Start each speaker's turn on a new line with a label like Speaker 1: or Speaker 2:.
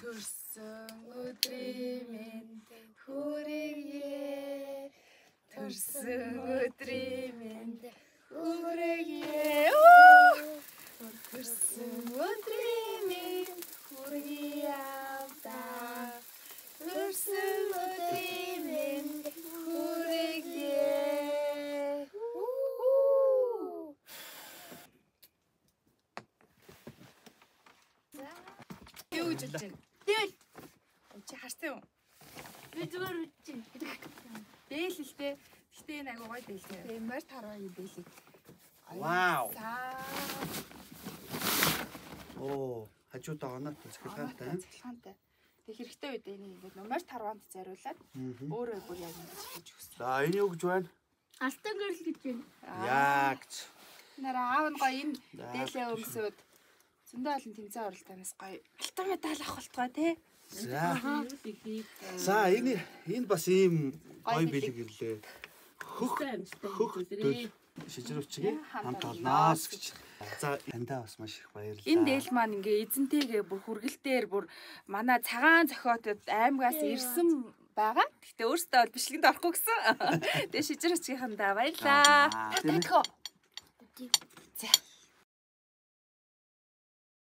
Speaker 1: Төрсөн өдрийн минь хүрээе. Төрсөн өдрийн минь хүрээе. Төрсөн өдрийн минь хүрээе авда. Төрсөн өдрийн минь хүрээе. Юу гэж бодож байна? Дээл. Чи харсан юу?
Speaker 2: Би зүгээр үчи.
Speaker 1: Дээл л дээ. Гэтэ энэ агай гоё дээл дээ. Тэгээ морь тарвагийн дээлийг.
Speaker 3: Вау. Оо, хажуудаа оноо цэцгэлхантай.
Speaker 1: Цэцгэлхантай. Тэг хэрэгтэй үед энийг ингээд морь тарваанд зориулаад өөрөө бүр яг ингэж хийж өгсөн.
Speaker 3: За, энэ юу гэж байна?
Speaker 2: Алтан гэрэл гэж байна.
Speaker 3: Ягч.
Speaker 1: Нара аав нь гоё энэ дээлээ өмсөд зөндөө олон тэмцээн оролтоноос гоё алтан медаль авах болтгой тий.
Speaker 3: За, энэ бас ийм гоё бэлэг ирлээ. Хөхтөл шижрүүчгээ хамт олноос гэж. За, эндээ бас маш их баярлалаа.
Speaker 1: Энэ дээл маань ингээ эзэнтэйгээ бүр хүргэлтээр бүр манай цагаан зохиотод аймгаас ирсэн байгаа. Гэхдээ өөртөө бол бичлэгэнд орохгүй гэсэн. Тэгээ шижрүүчгийнхандаа баярлалаа. Татах. За.